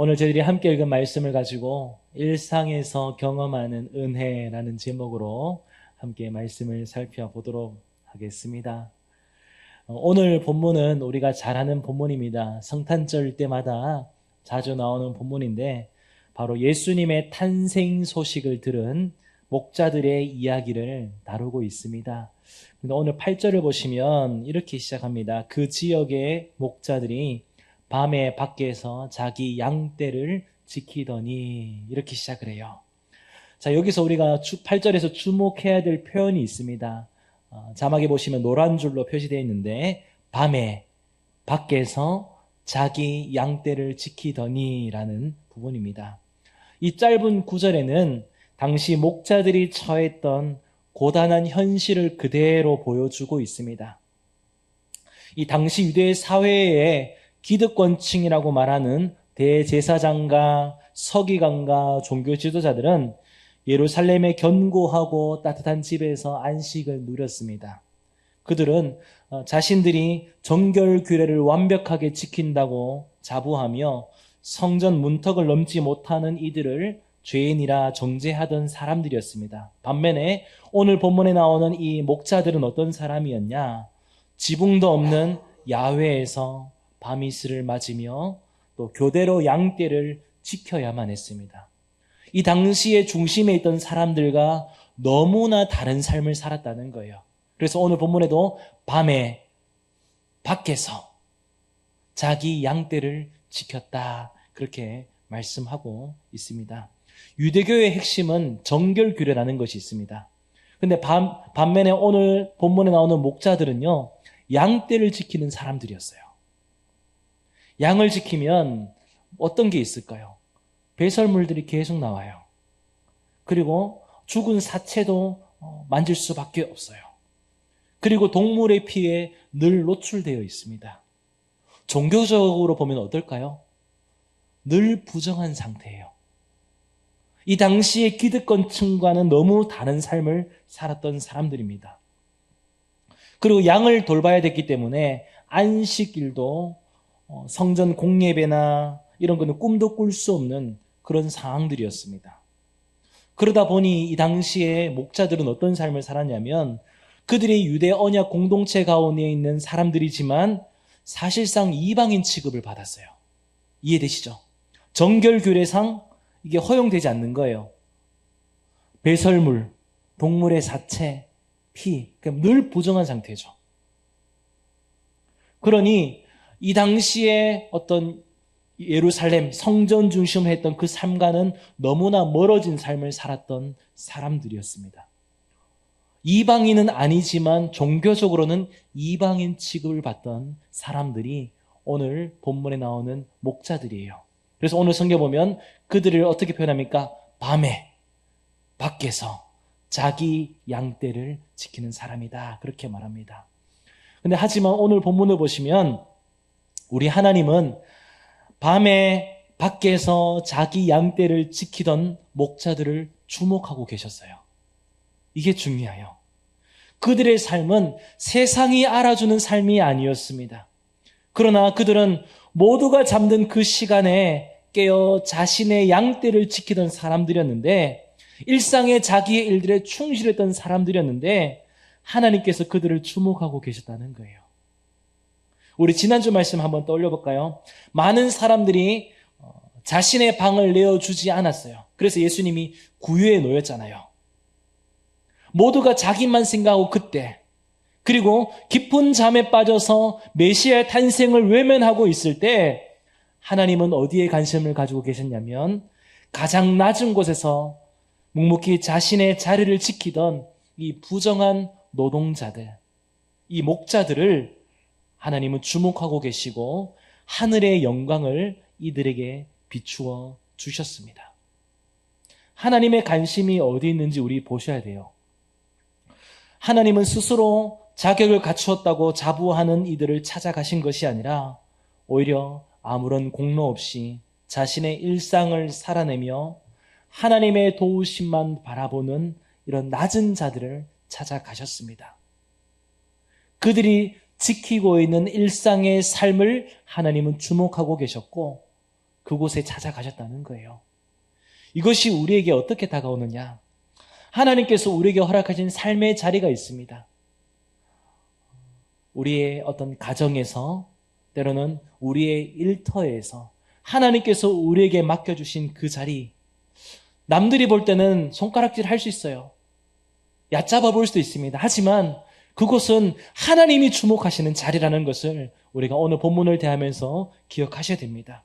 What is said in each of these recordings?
오늘 저희들이 함께 읽은 말씀을 가지고 일상에서 경험하는 은혜라는 제목으로 함께 말씀을 살펴보도록 하겠습니다. 오늘 본문은 우리가 잘 아는 본문입니다. 성탄절 때마다 자주 나오는 본문인데 바로 예수님의 탄생 소식을 들은 목자들의 이야기를 다루고 있습니다. 오늘 8절을 보시면 이렇게 시작합니다. 그 지역의 목자들이 밤에 밖에서 자기 양떼를 지키더니, 이렇게 시작을 해요. 자, 여기서 우리가 8절에서 주목해야 될 표현이 있습니다. 자막에 보시면 노란 줄로 표시되어 있는데 밤에 밖에서 자기 양떼를 지키더니 라는 부분입니다. 이 짧은 구절에는 당시 목자들이 처했던 고단한 현실을 그대로 보여주고 있습니다. 이 당시 유대 사회의 기득권층이라고 말하는 대제사장과 서기관과 종교 지도자들은 예루살렘의 견고하고 따뜻한 집에서 안식을 누렸습니다. 그들은 자신들이 정결 규례를 완벽하게 지킨다고 자부하며 성전 문턱을 넘지 못하는 이들을 죄인이라 정죄하던 사람들이었습니다. 반면에 오늘 본문에 나오는 이 목자들은 어떤 사람이었냐? 지붕도 없는 야외에서 밤이슬을 맞으며 또 교대로 양떼를 지켜야만 했습니다. 이 당시의 중심에 있던 사람들과 너무나 다른 삶을 살았다는 거예요. 그래서 오늘 본문에도 밤에 밖에서 자기 양떼를 지켰다, 그렇게 말씀하고 있습니다. 유대교의 핵심은 정결규례라는 것이 있습니다. 근데 반면에 오늘 본문에 나오는 목자들은요, 양떼를 지키는 사람들이었어요. 양을 지키면 어떤 게 있을까요? 배설물들이 계속 나와요. 그리고 죽은 사체도 만질 수밖에 없어요. 그리고 동물의 피에 늘 노출되어 있습니다. 종교적으로 보면 어떨까요? 늘 부정한 상태예요. 이 당시의 기득권층과는 너무 다른 삶을 살았던 사람들입니다. 그리고 양을 돌봐야 됐기 때문에 안식일도 성전 공예배나 이런 거는 꿈도 꿀 수 없는 그런 상황들이었습니다. 그러다 보니 이 당시에 목자들은 어떤 삶을 살았냐면 그들이 유대 언약 공동체 가운데 있는 사람들이지만 사실상 이방인 취급을 받았어요. 이해되시죠? 정결규례상 이게 허용되지 않는 거예요. 배설물, 동물의 사체, 피, 늘 부정한 상태죠. 그러니 이 당시에 어떤 예루살렘 성전 중심으로 했던 그 삶과는 너무나 멀어진 삶을 살았던 사람들이었습니다. 이방인은 아니지만 종교적으로는 이방인 취급을 받던 사람들이 오늘 본문에 나오는 목자들이에요. 그래서 오늘 성경 보면 그들을 어떻게 표현합니까? 밤에 밖에서 자기 양떼를 지키는 사람이다, 그렇게 말합니다. 근데 하지만 오늘 본문을 보시면 우리 하나님은 밤에 밖에서 자기 양떼를 지키던 목자들을 주목하고 계셨어요. 이게 중요해요. 그들의 삶은 세상이 알아주는 삶이 아니었습니다. 그러나 그들은 모두가 잠든 그 시간에 깨어 자신의 양떼를 지키던 사람들이었는데, 일상의 자기의 일들에 충실했던 사람들이었는데 하나님께서 그들을 주목하고 계셨다는 거예요. 우리 지난주 말씀 한번 떠올려 볼까요? 많은 사람들이 자신의 방을 내어주지 않았어요. 그래서 예수님이 구유에 놓였잖아요. 모두가 자기만 생각하고 그때, 그리고 깊은 잠에 빠져서 메시아의 탄생을 외면하고 있을 때 하나님은 어디에 관심을 가지고 계셨냐면 가장 낮은 곳에서 묵묵히 자신의 자리를 지키던 이 부정한 노동자들, 이 목자들을 하나님은 주목하고 계시고 하늘의 영광을 이들에게 비추어 주셨습니다. 하나님의 관심이 어디 있는지 우리 보셔야 돼요. 하나님은 스스로 자격을 갖추었다고 자부하는 이들을 찾아가신 것이 아니라 오히려 아무런 공로 없이 자신의 일상을 살아내며 하나님의 도우심만 바라보는 이런 낮은 자들을 찾아가셨습니다. 그들이 지키고 있는 일상의 삶을 하나님은 주목하고 계셨고, 그곳에 찾아가셨다는 거예요. 이것이 우리에게 어떻게 다가오느냐? 하나님께서 우리에게 허락하신 삶의 자리가 있습니다. 우리의 어떤 가정에서, 때로는 우리의 일터에서 하나님께서 우리에게 맡겨주신 그 자리, 남들이 볼 때는 손가락질 할 수 있어요. 얕잡아 볼 수도 있습니다. 하지만 그곳은 하나님이 주목하시는 자리라는 것을 우리가 오늘 본문을 대하면서 기억하셔야 됩니다.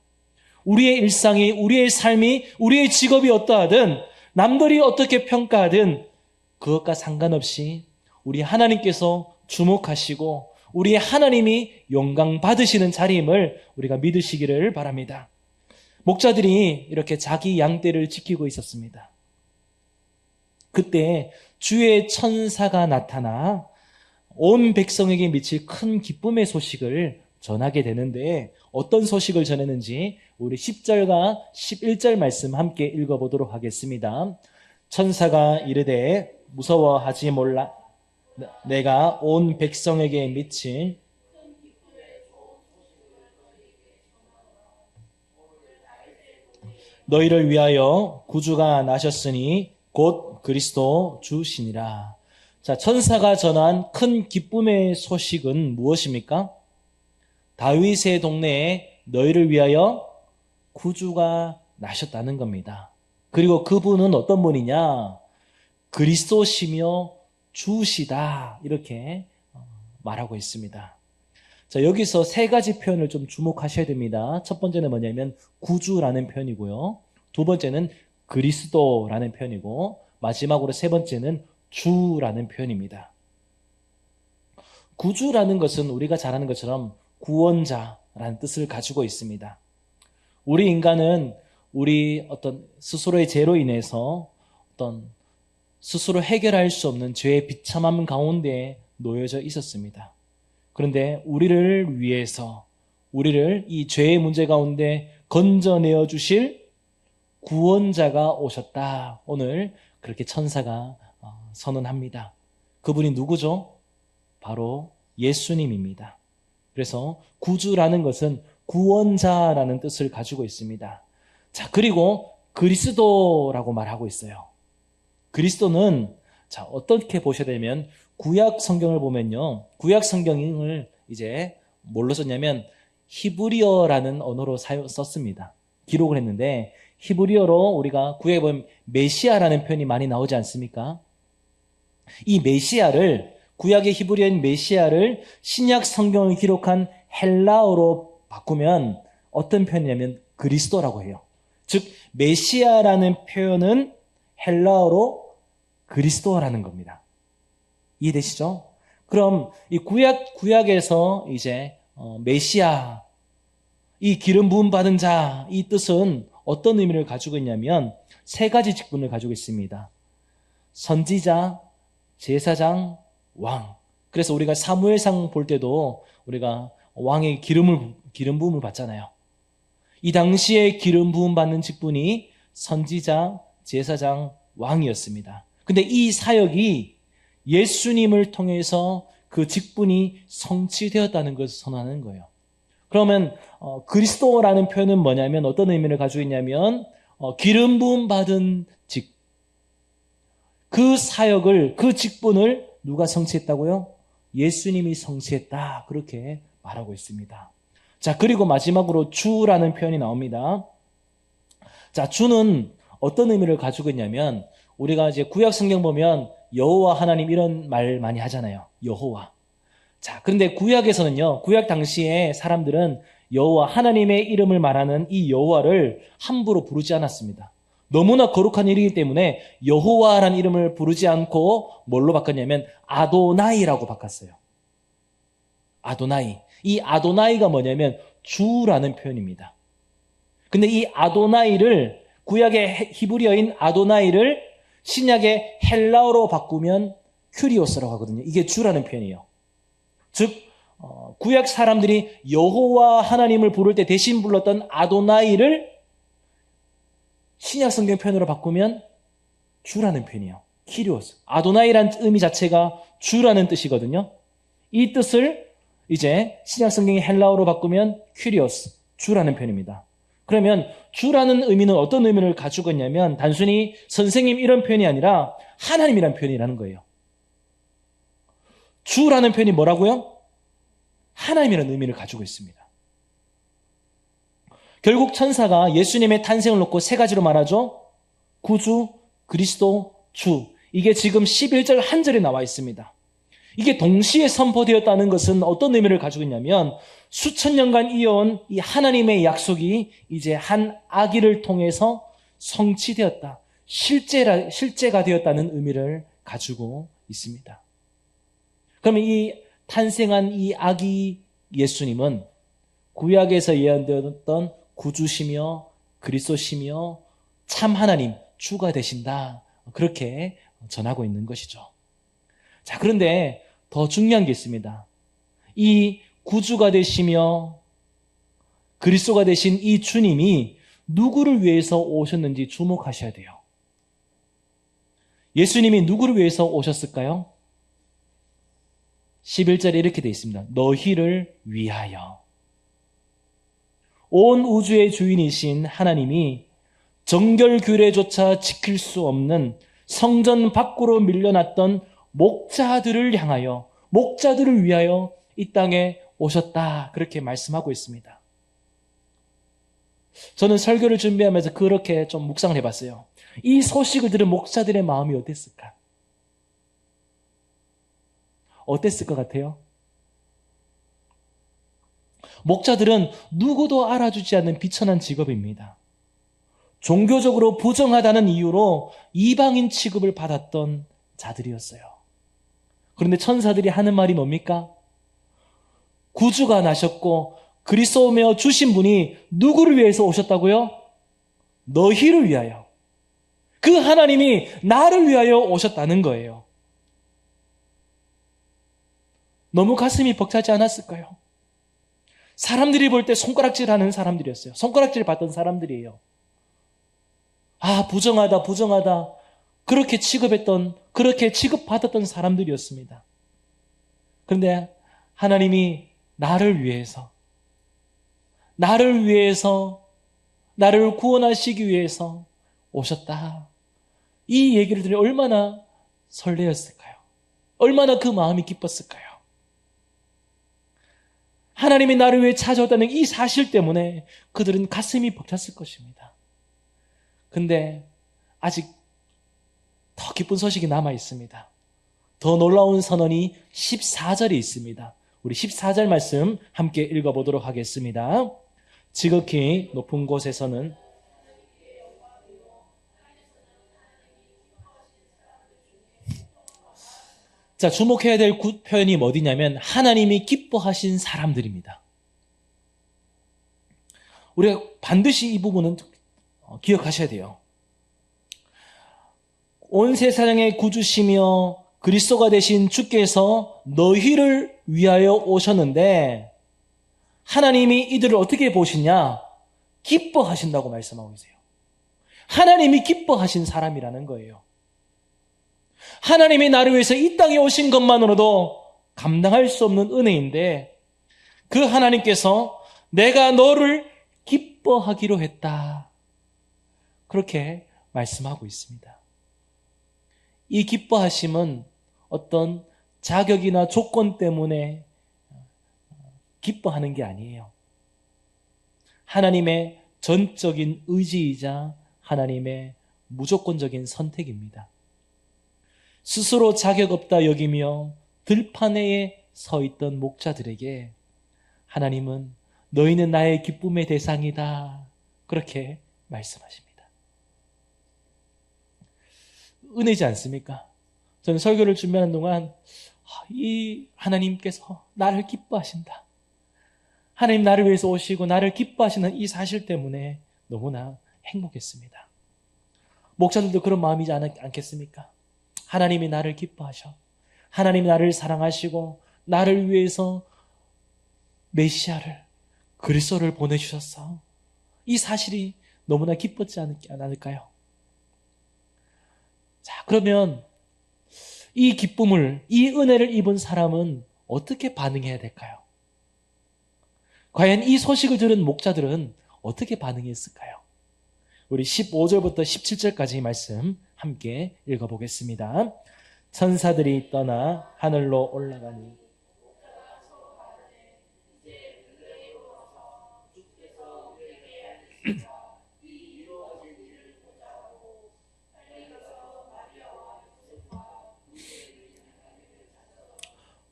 우리의 일상이, 우리의 삶이, 우리의 직업이 어떠하든, 남들이 어떻게 평가하든 그것과 상관없이 우리 하나님께서 주목하시고 우리 하나님이 영광 받으시는 자리임을 우리가 믿으시기를 바랍니다. 목자들이 이렇게 자기 양떼를 지키고 있었습니다. 그때 주의 천사가 나타나 온 백성에게 미칠 큰 기쁨의 소식을 전하게 되는데, 어떤 소식을 전했는지 우리 10절과 11절 말씀 함께 읽어보도록 하겠습니다. 천사가 이르되 무서워하지 몰라, 내가 온 백성에게 미친 너희를 위하여 구주가 나셨으니 곧 그리스도 주시니라. 자, 천사가 전한 큰 기쁨의 소식은 무엇입니까? 다윗의 동네에 너희를 위하여 구주가 나셨다는 겁니다. 그리고 그분은 어떤 분이냐? 그리스도시며 주시다, 이렇게 말하고 있습니다. 자, 여기서 세 가지 표현을 좀 주목하셔야 됩니다. 첫 번째는 뭐냐면 구주라는 표현이고요. 두 번째는 그리스도라는 표현이고, 마지막으로 세 번째는 주라는 표현입니다. 구주라는 것은 우리가 잘 아는 것처럼 구원자라는 뜻을 가지고 있습니다. 우리 인간은 우리 어떤 스스로의 죄로 인해서 어떤 스스로 해결할 수 없는 죄의 비참함 가운데 놓여져 있었습니다. 그런데 우리를 위해서, 우리를 이 죄의 문제 가운데 건져내어 주실 구원자가 오셨다. 오늘 그렇게 천사가 선언합니다. 그분이 누구죠? 바로 예수님입니다. 그래서 구주라는 것은 구원자라는 뜻을 가지고 있습니다. 자, 그리고 그리스도라고 말하고 있어요. 그리스도는, 자, 어떻게 보셔야 되면, 구약 성경을 보면요, 구약 성경을 이제 뭘로 썼냐면 히브리어라는 언어로 썼습니다. 기록을 했는데, 히브리어로 우리가 구약에 보면 메시아라는 표현이 많이 나오지 않습니까? 이 메시아를, 구약의 히브리어인 메시아를 신약 성경을 기록한 헬라어로 바꾸면 어떤 표현이냐면 그리스도라고 해요. 즉 메시아라는 표현은 헬라어로 그리스도라는 겁니다. 이해되시죠? 그럼 이 구약에서 이제 메시아, 이 기름 부음 받은 자, 이 뜻은 어떤 의미를 가지고 있냐면 세 가지 직분을 가지고 있습니다. 선지자, 제사장, 왕. 그래서 우리가 사무엘상 볼 때도 우리가 왕의 기름 부음을 받잖아요. 이 당시에 기름 부음 받는 직분이 선지자, 제사장, 왕이었습니다. 근데 이 사역이 예수님을 통해서 그 직분이 성취되었다는 것을 선언하는 거예요. 그러면 그리스도라는 표현은 뭐냐면 어떤 의미를 가지고 있냐면 기름 부음 받은 직, 그 사역을, 그 직분을 누가 성취했다고요? 예수님이 성취했다, 그렇게 말하고 있습니다. 자, 그리고 마지막으로 주라는 표현이 나옵니다. 자, 주는 어떤 의미를 가지고 있냐면 우리가 이제 구약 성경 보면 여호와 하나님 이런 말 많이 하잖아요. 여호와. 자, 그런데 구약에서는요, 구약 당시에 사람들은 여호와 하나님의 이름을 말하는 이 여호와를 함부로 부르지 않았습니다. 너무나 거룩한 일이기 때문에 여호와라는 이름을 부르지 않고 뭘로 바꿨냐면 아도나이라고 바꿨어요. 아도나이. 이 아도나이가 뭐냐면 주라는 표현입니다. 근데 이 아도나이를, 구약의 히브리어인 아도나이를 신약의 헬라어로 바꾸면 큐리오스라고 하거든요. 이게 주라는 표현이에요. 즉 구약 사람들이 여호와 하나님을 부를 때 대신 불렀던 아도나이를 신약 성경 표현으로 바꾸면 주라는 표현이에요. 키리오스. 아도나이란 의미 자체가 주라는 뜻이거든요. 이 뜻을 이제 신약 성경의 헬라어로 바꾸면 큐리오스, 주라는 표현입니다. 그러면 주라는 의미는 어떤 의미를 가지고 있냐면 단순히 선생님 이런 표현이 아니라 하나님이라는 표현이라는 거예요. 주라는 표현이 뭐라고요? 하나님이라는 의미를 가지고 있습니다. 결국 천사가 예수님의 탄생을 놓고 세 가지로 말하죠. 구주, 그리스도, 주. 이게 지금 11절 한 절에 나와 있습니다. 이게 동시에 선포되었다는 것은 어떤 의미를 가지고 있냐면 수천 년간 이어온 이 하나님의 약속이 이제 한 아기를 통해서 성취되었다. 실제가 되었다는 의미를 가지고 있습니다. 그러면 이 탄생한 이 아기 예수님은 구약에서 예언되었던 구주시며 그리스도시며 참 하나님, 주가 되신다. 그렇게 전하고 있는 것이죠. 자, 그런데 더 중요한 게 있습니다. 이 구주가 되시며 그리스도가 되신 이 주님이 누구를 위해서 오셨는지 주목하셔야 돼요. 예수님이 누구를 위해서 오셨을까요? 11절에 이렇게 되어 있습니다. 너희를 위하여. 온 우주의 주인이신 하나님이 정결규례조차 지킬 수 없는 성전 밖으로 밀려났던 목자들을 향하여, 목자들을 위하여 이 땅에 오셨다. 그렇게 말씀하고 있습니다. 저는 설교를 준비하면서 그렇게 좀 묵상을 해봤어요. 이 소식을 들은 목자들의 마음이 어땠을까? 어땠을 것 같아요? 목자들은 누구도 알아주지 않는 비천한 직업입니다. 종교적으로 부정하다는 이유로 이방인 취급을 받았던 자들이었어요. 그런데 천사들이 하는 말이 뭡니까? 구주가 나셨고 그리스도며 주신 분이 누구를 위해서 오셨다고요? 너희를 위하여. 그 하나님이 나를 위하여 오셨다는 거예요. 너무 가슴이 벅차지 않았을까요? 사람들이 볼 때 손가락질하는 사람들이었어요. 손가락질 받던 사람들이에요. 아, 부정하다, 부정하다. 그렇게 취급받았던 사람들이었습니다. 그런데 하나님이 나를 위해서, 나를 구원하시기 위해서 오셨다. 이 얘기를 들으니 얼마나 설레었을까요? 얼마나 그 마음이 기뻤을까요? 하나님이 나를 위해 찾아왔다는 이 사실 때문에 그들은 가슴이 벅찼을 것입니다. 근데 아직 더 기쁜 소식이 남아 있습니다. 더 놀라운 선언이 14절에 있습니다. 우리 14절 말씀 함께 읽어보도록 하겠습니다. 지극히 높은 곳에서는 자, 주목해야 될 표현이 어디냐면 하나님이 기뻐하신 사람들입니다. 우리가 반드시 이 부분은 기억하셔야 돼요. 온 세상의 구주시며 그리스도가 되신 주께서 너희를 위하여 오셨는데 하나님이 이들을 어떻게 보시냐? 기뻐하신다고 말씀하고 계세요. 하나님이 기뻐하신 사람이라는 거예요. 하나님이 나를 위해서 이 땅에 오신 것만으로도 감당할 수 없는 은혜인데 그 하나님께서 내가 너를 기뻐하기로 했다. 그렇게 말씀하고 있습니다. 이 기뻐하심은 어떤 자격이나 조건 때문에 기뻐하는 게 아니에요. 하나님의 전적인 의지이자 하나님의 무조건적인 선택입니다. 스스로 자격 없다 여기며 들판에 서 있던 목자들에게 하나님은 너희는 나의 기쁨의 대상이다. 그렇게 말씀하십니다. 은혜지 않습니까? 저는 설교를 준비하는 동안 이 하나님께서 나를 기뻐하신다. 하나님 나를 위해서 오시고 나를 기뻐하시는 이 사실 때문에 너무나 행복했습니다. 목자들도 그런 마음이지 않겠습니까? 하나님이 나를 기뻐하셔. 하나님이 나를 사랑하시고 나를 위해서 메시아를, 그리스도를 보내주셨어. 이 사실이 너무나 기뻤지 않을까요? 자, 그러면 이 기쁨을, 이 은혜를 입은 사람은 어떻게 반응해야 될까요? 과연 이 소식을 들은 목자들은 어떻게 반응했을까요? 우리 15절부터 17절까지 말씀 함께 읽어보겠습니다. 천사들이 떠나 하늘로 올라가니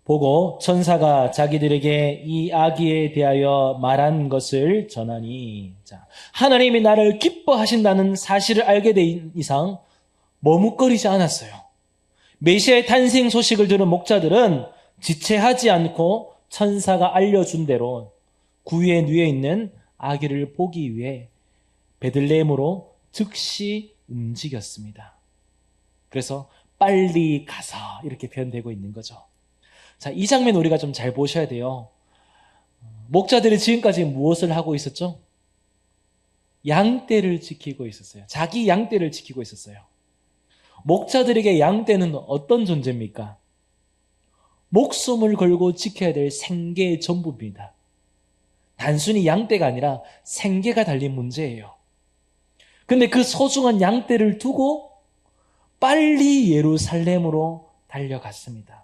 보고 천사가 자기들에게 이 아기에 대하여 말한 것을 전하니, 자, 하나님이 나를 기뻐하신다는 사실을 알게 된 이상 머뭇거리지 않았어요. 메시아의 탄생 소식을 들은 목자들은 지체하지 않고 천사가 알려준 대로 구유에 누워 있는 아기를 보기 위해 베들레헴으로 즉시 움직였습니다. 그래서 빨리 가서 이렇게 표현되고 있는 거죠. 자, 이 장면 우리가 좀 잘 보셔야 돼요. 목자들이 지금까지 무엇을 하고 있었죠? 양떼를 지키고 있었어요. 자기 양떼를 지키고 있었어요. 목자들에게 양떼는 어떤 존재입니까? 목숨을 걸고 지켜야 될 생계의 전부입니다. 단순히 양떼가 아니라 생계가 달린 문제예요. 근데 그 소중한 양떼를 두고 빨리 예루살렘으로 달려갔습니다.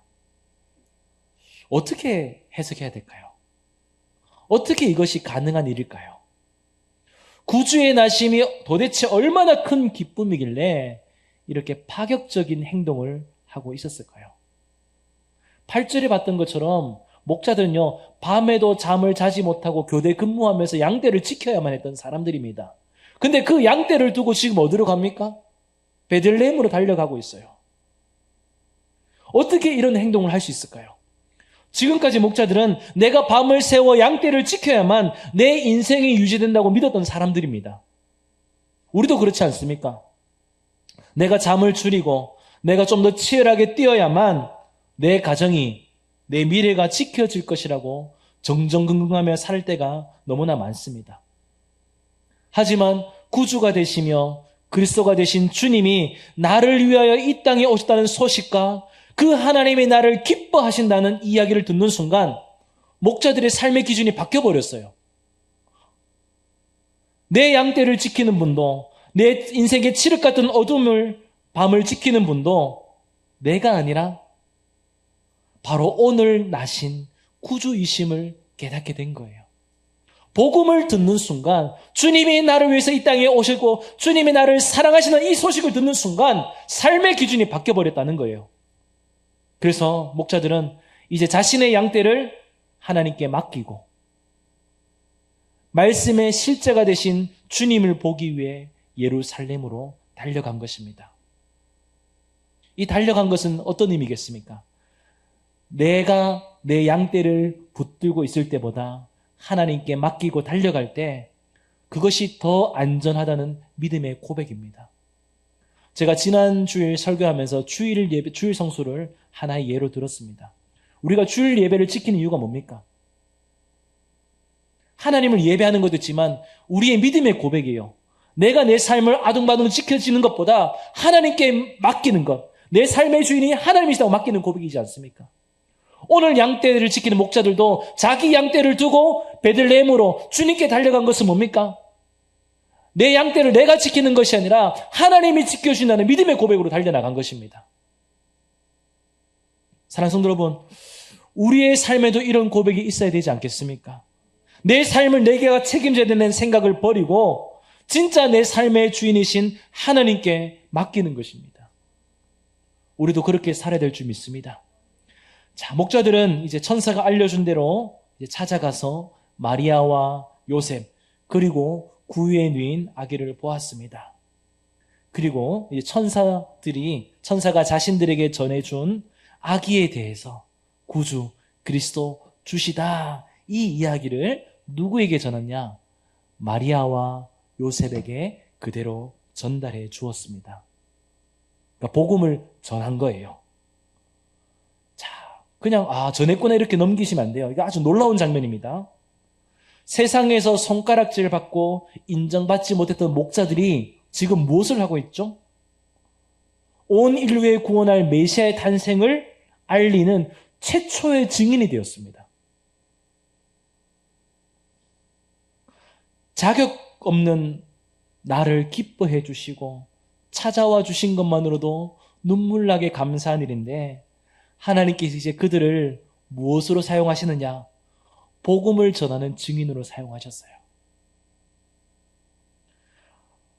어떻게 해석해야 될까요? 어떻게 이것이 가능한 일일까요? 구주의 나심이 도대체 얼마나 큰 기쁨이길래 이렇게 파격적인 행동을 하고 있었을까요? 8절에 봤던 것처럼 목자들은요, 밤에도 잠을 자지 못하고 교대 근무하면서 양떼를 지켜야만 했던 사람들입니다. 근데 그 양떼를 두고 지금 어디로 갑니까? 베들레헴으로 달려가고 있어요. 어떻게 이런 행동을 할 수 있을까요? 지금까지 목자들은 내가 밤을 새워 양떼를 지켜야만 내 인생이 유지된다고 믿었던 사람들입니다. 우리도 그렇지 않습니까? 내가 잠을 줄이고 내가 좀 더 치열하게 뛰어야만 내 가정이, 내 미래가 지켜질 것이라고 정정긍긍하며 살 때가 너무나 많습니다. 하지만 구주가 되시며 그리스도가 되신 주님이 나를 위하여 이 땅에 오셨다는 소식과 그 하나님이 나를 기뻐하신다는 이야기를 듣는 순간 목자들의 삶의 기준이 바뀌어버렸어요. 내 양떼를 지키는 분도, 내 인생의 칠흑 같은 어둠을 밤을 지키는 분도 내가 아니라 바로 오늘 나신 구주이심을 깨닫게 된 거예요. 복음을 듣는 순간, 주님이 나를 위해서 이 땅에 오셨고 주님이 나를 사랑하시는 이 소식을 듣는 순간 삶의 기준이 바뀌어버렸다는 거예요. 그래서 목자들은 이제 자신의 양떼를 하나님께 맡기고 말씀의 실제가 되신 주님을 보기 위해 예루살렘으로 달려간 것입니다. 이 달려간 것은 어떤 의미겠습니까? 내가 내 양떼를 붙들고 있을 때보다 하나님께 맡기고 달려갈 때 그것이 더 안전하다는 믿음의 고백입니다. 제가 지난 주일 설교하면서 주일 성수를 하나의 예로 들었습니다. 우리가 주일 예배를 지키는 이유가 뭡니까? 하나님을 예배하는 것도 있지만 우리의 믿음의 고백이에요. 내가 내 삶을 아둥바둥 지켜지는 것보다 하나님께 맡기는 것, 내 삶의 주인이 하나님이시다고 맡기는 고백이지 않습니까? 오늘 양떼를 지키는 목자들도 자기 양떼를 두고 베들레헴으로 주님께 달려간 것은 뭡니까? 내 양떼를 내가 지키는 것이 아니라 하나님이 지켜주신다는 믿음의 고백으로 달려나간 것입니다. 사랑하는 성도 여러분, 우리의 삶에도 이런 고백이 있어야 되지 않겠습니까? 내 삶을 내가 책임져야 되는 생각을 버리고 진짜 내 삶의 주인이신 하나님께 맡기는 것입니다. 우리도 그렇게 살아야 될 줄 믿습니다. 자, 목자들은 이제 천사가 알려준 대로 이제 찾아가서 마리아와 요셉 그리고 구유에 누인 아기를 보았습니다. 그리고 이제 천사가 자신들에게 전해준 아기에 대해서 구주 그리스도 주시다 이 이야기를 누구에게 전했냐? 마리아와 요셉에게 그대로 전달해 주었습니다. 그러니까 복음을 전한 거예요. 자, 그냥 전했구나 이렇게 넘기시면 안 돼요. 이거 아주 놀라운 장면입니다. 세상에서 손가락질 받고 인정받지 못했던 목자들이 지금 무엇을 하고 있죠? 온 인류의 구원할 메시아의 탄생을 알리는 최초의 증인이 되었습니다. 자격 없는 나를 기뻐해 주시고 찾아와 주신 것만으로도 눈물나게 감사한 일인데 하나님께서 이제 그들을 무엇으로 사용하시느냐? 복음을 전하는 증인으로 사용하셨어요.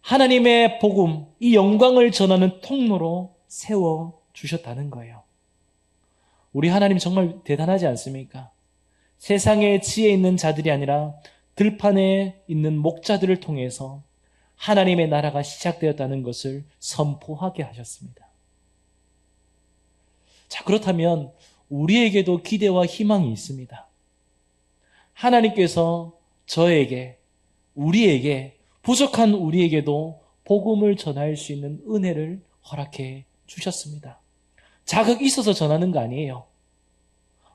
하나님의 복음, 이 영광을 전하는 통로로 세워주셨다는 거예요. 우리 하나님 정말 대단하지 않습니까? 세상에 지혜 있는 자들이 아니라 들판에 있는 목자들을 통해서 하나님의 나라가 시작되었다는 것을 선포하게 하셨습니다. 자, 그렇다면 우리에게도 기대와 희망이 있습니다. 하나님께서 저에게, 우리에게, 부족한 우리에게도 복음을 전할 수 있는 은혜를 허락해 주셨습니다. 자격이 있어서 전하는 거 아니에요.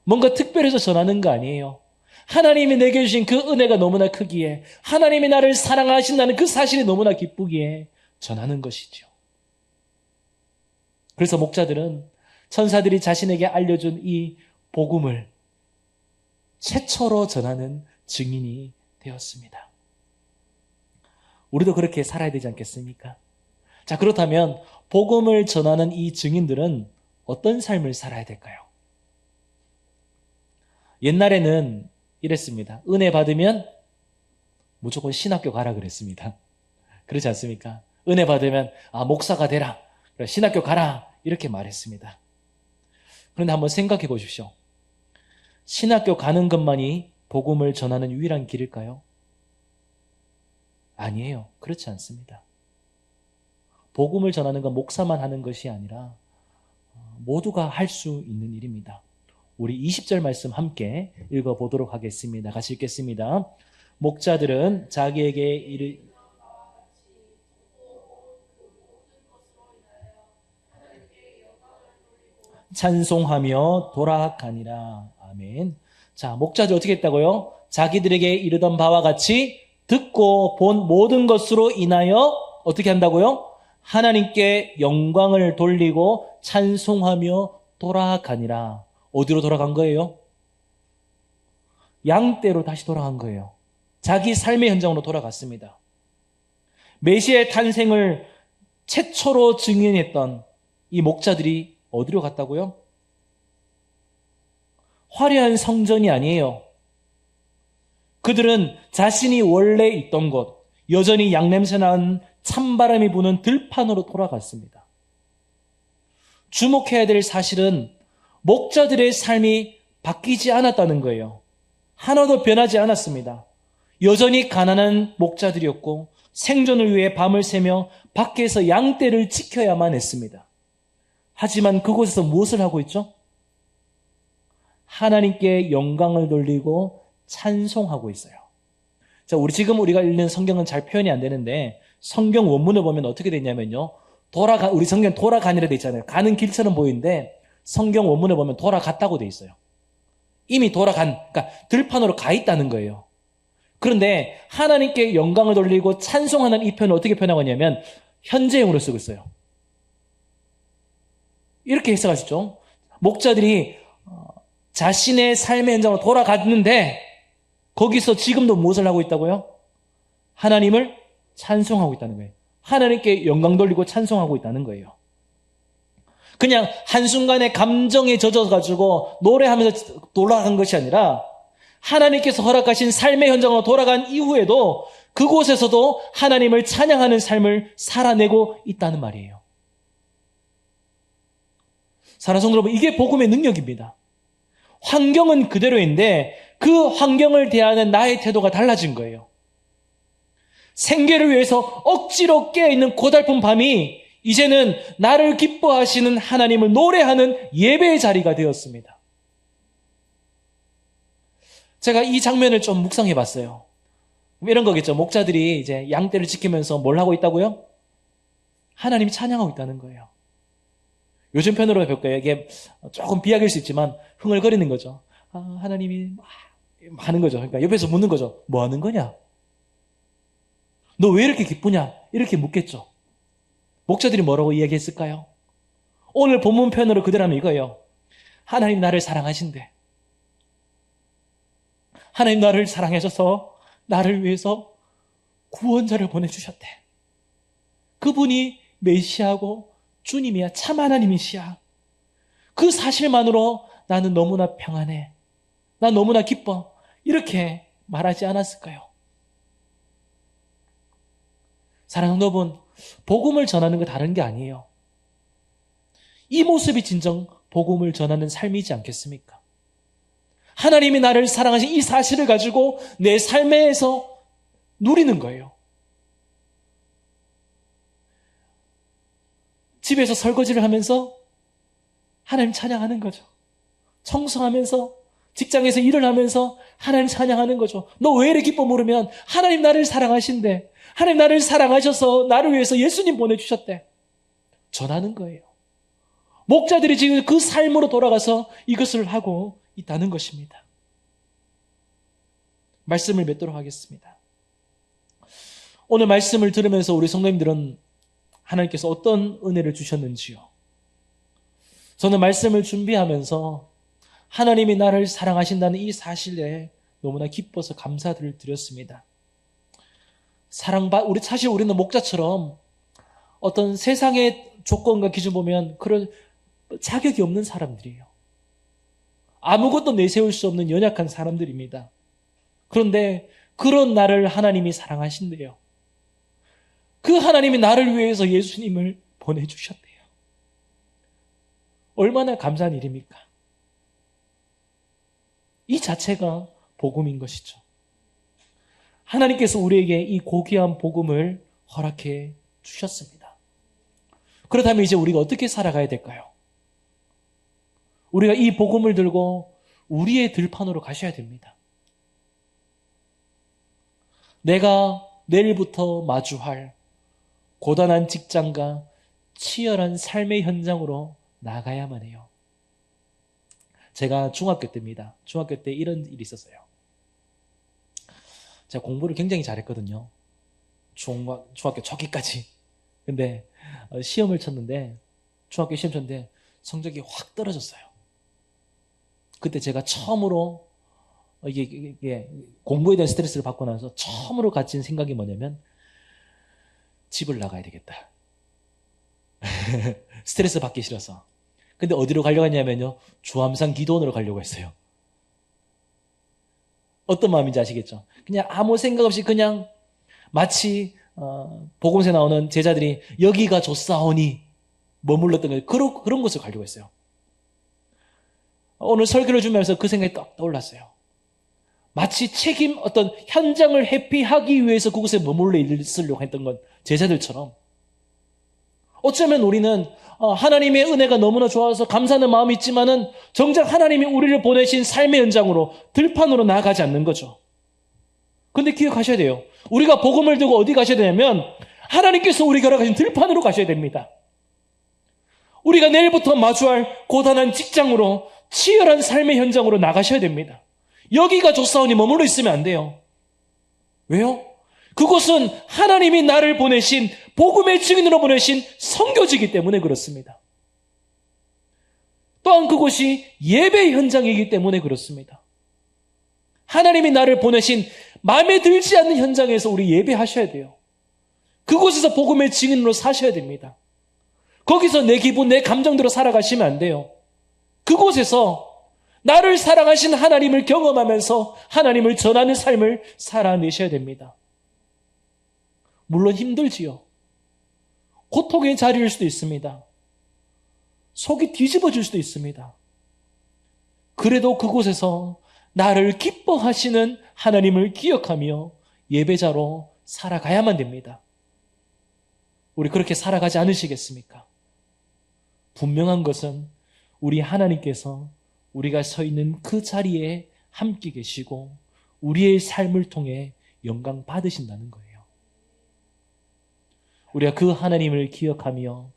뭔가 특별해서 전하는 거 아니에요. 하나님이 내게 주신 그 은혜가 너무나 크기에, 하나님이 나를 사랑하신다는 그 사실이 너무나 기쁘기에 전하는 것이죠. 그래서 목자들은 천사들이 자신에게 알려준 이 복음을 최초로 전하는 증인이 되었습니다. 우리도 그렇게 살아야 되지 않겠습니까? 자, 그렇다면 복음을 전하는 이 증인들은 어떤 삶을 살아야 될까요? 옛날에는 이랬습니다. 은혜 받으면 무조건 신학교 가라 그랬습니다. 그렇지 않습니까? 은혜 받으면 목사가 되라, 신학교 가라 이렇게 말했습니다. 그런데 한번 생각해 보십시오. 신학교 가는 것만이 복음을 전하는 유일한 길일까요? 아니에요. 그렇지 않습니다. 복음을 전하는 건 목사만 하는 것이 아니라 모두가 할 수 있는 일입니다. 우리 20절 말씀 함께 읽어보도록 하겠습니다. 같이 읽겠습니다. 목자들은 자기에게 찬송하며 돌아가니라. 아멘. 자, 목자들 어떻게 했다고요? 자기들에게 이르던 바와 같이 듣고 본 모든 것으로 인하여 어떻게 한다고요? 하나님께 영광을 돌리고 찬송하며 돌아가니라. 어디로 돌아간 거예요? 양떼로 다시 돌아간 거예요. 자기 삶의 현장으로 돌아갔습니다. 메시아의 탄생을 최초로 증인했던 이 목자들이 어디로 갔다고요? 화려한 성전이 아니에요. 그들은 자신이 원래 있던 곳, 여전히 양냄새 나는 찬바람이 부는 들판으로 돌아갔습니다. 주목해야 될 사실은 목자들의 삶이 바뀌지 않았다는 거예요. 하나도 변하지 않았습니다. 여전히 가난한 목자들이었고 생존을 위해 밤을 새며 밖에서 양떼를 지켜야만 했습니다. 하지만 그곳에서 무엇을 하고 있죠? 하나님께 영광을 돌리고 찬송하고 있어요. 자, 우리가 읽는 성경은 잘 표현이 안 되는데 성경 원문을 보면 어떻게 되냐면요. 우리 성경 돌아가니라 돼 있잖아요. 가는 길처럼 보이는데 성경 원문을 보면 돌아갔다고 돼 있어요. 이미 그러니까 들판으로 가 있다는 거예요. 그런데 하나님께 영광을 돌리고 찬송하는 이 표현을 어떻게 표현하고 있냐면 현재형으로 쓰고 있어요. 이렇게 해석할 수 있죠. 목자들이 자신의 삶의 현장으로 돌아갔는데 거기서 지금도 무엇을 하고 있다고요? 하나님을 찬송하고 있다는 거예요. 하나님께 영광 돌리고 찬송하고 있다는 거예요. 그냥 한순간에 감정에 젖어가지고 노래하면서 돌아간 것이 아니라 하나님께서 허락하신 삶의 현장으로 돌아간 이후에도 그곳에서도 하나님을 찬양하는 삶을 살아내고 있다는 말이에요. 사랑하는 성도 여러분, 이게 복음의 능력입니다. 환경은 그대로인데 그 환경을 대하는 나의 태도가 달라진 거예요. 생계를 위해서 억지로 깨어있는 고달픈 밤이 이제는 나를 기뻐하시는 하나님을 노래하는 예배의 자리가 되었습니다. 제가 이 장면을 좀 묵상해 봤어요. 이런 거겠죠. 목자들이 이제 양떼를 지키면서 뭘 하고 있다고요? 하나님이 찬양하고 있다는 거예요. 요즘 편으로 해볼까요? 이게 조금 비약일 수 있지만 흥얼거리는 거죠. 하나님이 하는 거죠. 그러니까 옆에서 묻는 거죠. 뭐 하는 거냐? 너 왜 이렇게 기쁘냐? 이렇게 묻겠죠. 목자들이 뭐라고 이야기했을까요? 오늘 본문 편으로 그대로 하면 이거예요. 하나님 나를 사랑하신대. 하나님 나를 사랑하셔서 나를 위해서 구원자를 보내주셨대. 그분이 메시아고 주님이야. 참 하나님이시야. 그 사실만으로 나는 너무나 평안해. 나 너무나 기뻐. 이렇게 말하지 않았을까요? 사랑하는 여러분, 복음을 전하는 거 다른 게 아니에요. 이 모습이 진정 복음을 전하는 삶이지 않겠습니까? 하나님이 나를 사랑하신 이 사실을 가지고 내 삶에서 누리는 거예요. 집에서 설거지를 하면서 하나님 찬양하는 거죠. 청소하면서, 직장에서 일을 하면서 하나님 찬양하는 거죠. 너 왜 이렇게 기뻐? 물으면 하나님 나를 사랑하신대. 하나님 나를 사랑하셔서 나를 위해서 예수님 보내주셨대. 전하는 거예요. 목자들이 지금 그 삶으로 돌아가서 이것을 하고 있다는 것입니다. 말씀을 맺도록 하겠습니다. 오늘 말씀을 들으면서 우리 성도님들은 하나님께서 어떤 은혜를 주셨는지요? 저는 말씀을 준비하면서 하나님이 나를 사랑하신다는 이 사실에 너무나 기뻐서 감사를 드렸습니다. 사실 우리는 목자처럼 어떤 세상의 조건과 기준 보면 그런 자격이 없는 사람들이에요. 아무것도 내세울 수 없는 연약한 사람들입니다. 그런데 그런 나를 하나님이 사랑하신대요. 그 하나님이 나를 위해서 예수님을 보내주셨대요. 얼마나 감사한 일입니까? 이 자체가 복음인 것이죠. 하나님께서 우리에게 이 고귀한 복음을 허락해 주셨습니다. 그렇다면 이제 우리가 어떻게 살아가야 될까요? 우리가 이 복음을 들고 우리의 들판으로 가셔야 됩니다. 내가 내일부터 마주할 고단한 직장과 치열한 삶의 현장으로 나가야만 해요. 제가 중학교 때입니다. 중학교 때 이런 일이 있었어요. 제가 공부를 굉장히 잘했거든요. 중학교 초기까지. 근데 시험을 쳤는데, 중학교 시험 쳤는데 성적이 확 떨어졌어요. 그때 제가 처음으로 이게 공부에 대한 스트레스를 받고 나서 처음으로 가진 생각이 뭐냐면 집을 나가야 되겠다. 스트레스 받기 싫어서. 근데 어디로 가려고 했냐면요, 주암산 기도원으로 가려고 했어요. 어떤 마음인지 아시겠죠? 그냥 아무 생각 없이 그냥 마치 복음서에 나오는 제자들이 여기가 좋사오니 머물렀던 그런 곳을 가려고 했어요. 오늘 설교를 주면서 그 생각이 딱 떠올랐어요. 마치 어떤 현장을 회피하기 위해서 그곳에 머물러 있으려고 했던 건 제자들처럼, 어쩌면 우리는 하나님의 은혜가 너무나 좋아서 감사하는 마음이 있지만은 정작 하나님이 우리를 보내신 삶의 현장으로, 들판으로 나아가지 않는 거죠. 근데 기억하셔야 돼요. 우리가 복음을 들고 어디 가셔야 되냐면 하나님께서 우리가 허락하신 들판으로 가셔야 됩니다. 우리가 내일부터 마주할 고단한 직장으로, 치열한 삶의 현장으로 나가셔야 됩니다. 여기가 좋사오니 머물러 있으면 안 돼요. 왜요? 그곳은 하나님이 나를 보내신, 복음의 증인으로 보내신 선교지이기 때문에 그렇습니다. 또한 그곳이 예배 현장이기 때문에 그렇습니다. 하나님이 나를 보내신 마음에 들지 않는 현장에서 우리 예배하셔야 돼요. 그곳에서 복음의 증인으로 사셔야 됩니다. 거기서 내 기분, 내 감정대로 살아가시면 안 돼요. 그곳에서 나를 사랑하신 하나님을 경험하면서 하나님을 전하는 삶을 살아내셔야 됩니다. 물론 힘들지요. 고통의 자리일 수도 있습니다. 속이 뒤집어질 수도 있습니다. 그래도 그곳에서 나를 기뻐하시는 하나님을 기억하며 예배자로 살아가야만 됩니다. 우리 그렇게 살아가지 않으시겠습니까? 분명한 것은 우리 하나님께서 우리가 서 있는 그 자리에 함께 계시고 우리의 삶을 통해 영광 받으신다는 거예요. 우리가 그 하나님을 기억하며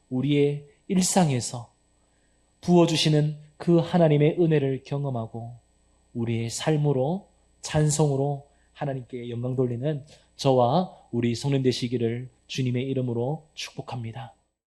우리의 일상에서 부어주시는 그 하나님의 은혜를 경험하고 우리의 삶으로, 찬송으로 하나님께 영광 돌리는 저와 우리 성령 되시기를 주님의 이름으로 축복합니다.